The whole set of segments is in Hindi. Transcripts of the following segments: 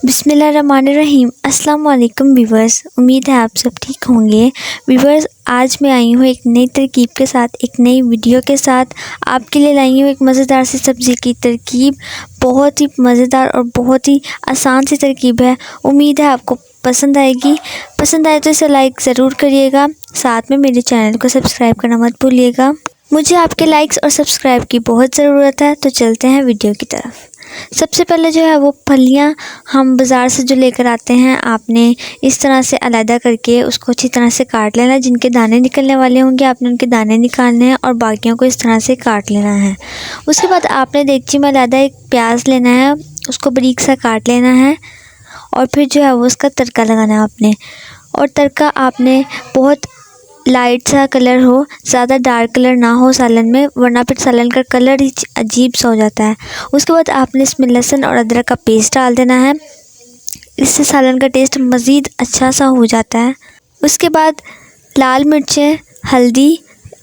बिस्मिल्लाहिर्रहमानिर्रहीम। अस्सलाम वालेकुम व्यूवर्स, उम्मीद है आप सब ठीक होंगे। व्यूवर्स, आज मैं आई हूँ एक नई तरकीब के साथ, एक नई वीडियो के साथ। आपके लिए लाई हूँ एक मज़ेदार सी सब्ज़ी की तरकीब। बहुत ही मज़ेदार और बहुत ही आसान सी तरकीब है। उम्मीद है आपको पसंद आएगी। पसंद आए तो इसे लाइक ज़रूर करिएगा, साथ में मेरे चैनल को सब्सक्राइब करना मत भूलिएगा। मुझे आपके लाइक्स और सब्सक्राइब की बहुत ज़रूरत है। तो चलते हैं वीडियो की तरफ। सबसे पहले जो है वो फलियां हम बाज़ार से जो लेकर आते हैं, आपने इस तरह से अलग करके उसको अच्छी तरह से काट लेना है। जिनके दाने निकलने वाले होंगे आपने उनके दाने निकालने हैं और बाकियों को इस तरह से काट लेना है। उसके बाद आपने देगची में अलग एक प्याज लेना है, उसको बारीक सा काट लेना है और फिर जो है वो उसका तड़का लगाना है आपने। और तड़का आपने बहुत लाइट सा कलर हो, ज़्यादा डार्क कलर ना हो सालन में, वरना फिर सालन का कलर ही अजीब सा हो जाता है। उसके बाद आपने इसमें लहसुन और अदरक का पेस्ट डाल देना है। इससे सालन का टेस्ट मज़ीद अच्छा सा हो जाता है। उसके बाद लाल मिर्चें, हल्दी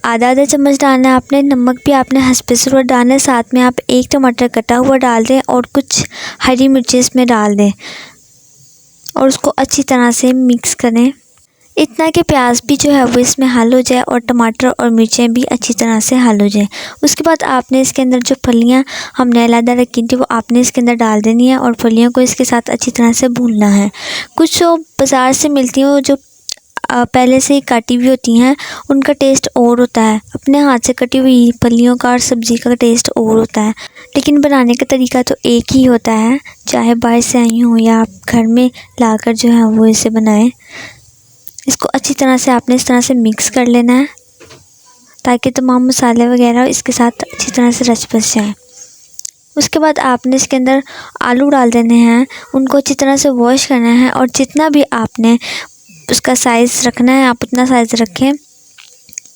आधा चम्मच डालना है आपने। नमक भी आपने हस्बे ज़रूरत डालना है। साथ में आप एक टमाटर कटा हुआ डाल दें और कुछ हरी मिर्चें इसमें डाल दें और उसको अच्छी तरह से मिक्स करें, इतना कि प्याज भी जो है वो इसमें हल हो जाए और टमाटर और मिर्चें भी अच्छी तरह से हल हो जाए। उसके बाद आपने इसके अंदर जो फलियां हमने अलग रखी थी वो आपने इसके अंदर डाल देनी है और फलियों को इसके साथ अच्छी तरह से भूनना है। कुछ जो बाज़ार से मिलती हैं वो जो पहले से ही काटी हुई होती हैं, उनका टेस्ट और होता है। अपने हाथ से कटी हुई फलियों का और सब्ज़ी का टेस्ट और होता है, लेकिन बनाने का तरीका तो एक ही होता है। चाहे बाहर से आई हूँ या आप घर में लाकर जो है वो इसे बनाएं। इसको अच्छी तरह से आपने इस तरह से मिक्स कर लेना है ताकि तमाम मसाले वगैरह इसके साथ अच्छी तरह से रच बस जाए। उसके बाद आपने इसके अंदर आलू डाल देने हैं, उनको अच्छी तरह से वॉश करना है और जितना भी आपने उसका साइज़ रखना है आप उतना साइज़ रखें।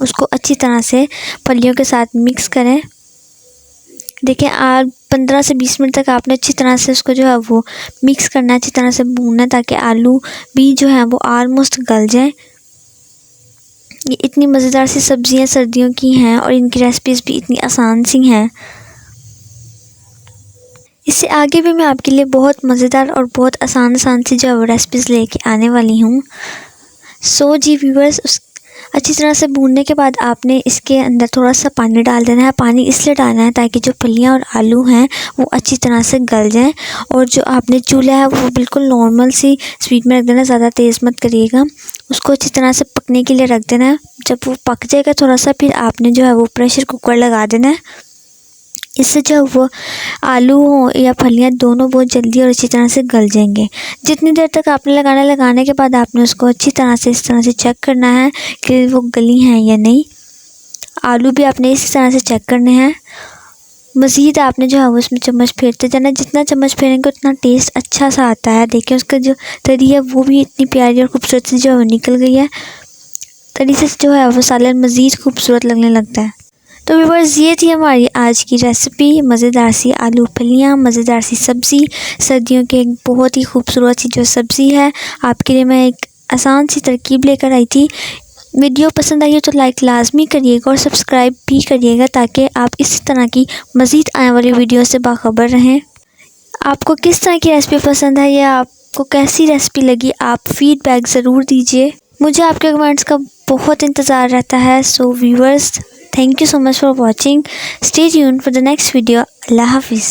उसको अच्छी तरह से फलियों के साथ मिक्स करें। देखिए, 15 से 20 मिनट तक आपने अच्छी तरह से उसको जो है वो मिक्स करना है, अच्छी तरह से भूनना है ताकि आलू भी जो है वो ऑलमोस्ट गल जाए। ये इतनी मज़ेदार सी सब्ज़ियाँ सर्दियों की हैं और इनकी रेसिपीज़ भी इतनी आसान सी हैं। इससे आगे भी मैं आपके लिए बहुत मज़ेदार और बहुत आसान सी जो है वो रेसिपीज़ लेके आने वाली हूँ। सो जी व्यूअर्स, अच्छी तरह से भूनने के बाद आपने इसके अंदर थोड़ा सा पानी डाल देना है। पानी इसलिए डालना है ताकि जो फलियां और आलू हैं वो अच्छी तरह से गल जाएं। और जो आपने चूल्हा है वो बिल्कुल नॉर्मल सी स्पीड में रख देना, ज़्यादा तेज़ मत करिएगा। उसको अच्छी तरह से पकने के लिए रख देना है। जब वो पक जाएगा थोड़ा सा, फिर आपने जो है वो प्रेशर कुकर लगा देना है। इससे जो वो आलू हो या फलियां दोनों बहुत जल्दी और अच्छी तरह से गल जाएंगे। जितनी देर तक आपने लगाने के बाद आपने उसको अच्छी तरह से इस तरह से चेक करना है कि वो गली हैं या नहीं। आलू भी आपने इसी तरह से चेक करने हैं। मज़ीद आपने जो है वो उसमें चम्मच फेरते जाना। जितना चम्मच फेरेंगे उतना टेस्ट अच्छा सा आता है। देखिए, उसका जो तरी है वो भी इतनी प्यारी और खूबसूरत सी जो है वो निकल गई है। तरी से जो है वो सालन मज़ीद खूबसूरत लगने लगता है। तो व्यूअर्स, ये थी हमारी आज की रेसिपी, मज़ेदार सी आलू फलियाँ, मज़ेदार सी सब्ज़ी। सर्दियों की एक बहुत ही खूबसूरत सी जो सब्ज़ी है, आपके लिए मैं एक आसान सी तरकीब लेकर आई थी। वीडियो पसंद आई हो तो लाइक लाजमी करिएगा और सब्सक्राइब भी करिएगा ताकि आप इसी तरह की मज़ीद आने वाली वीडियो से बाखबर रहें। आपको किस तरह की रेसिपी पसंद है या आपको कैसी रेसिपी लगी, आप फ़ीडबैक ज़रूर दीजिए। मुझे आपके कमेंट्स का बहुत इंतज़ार रहता है। So viewers, thank you so much for watching. Stay tuned for the next video. Allah Hafiz.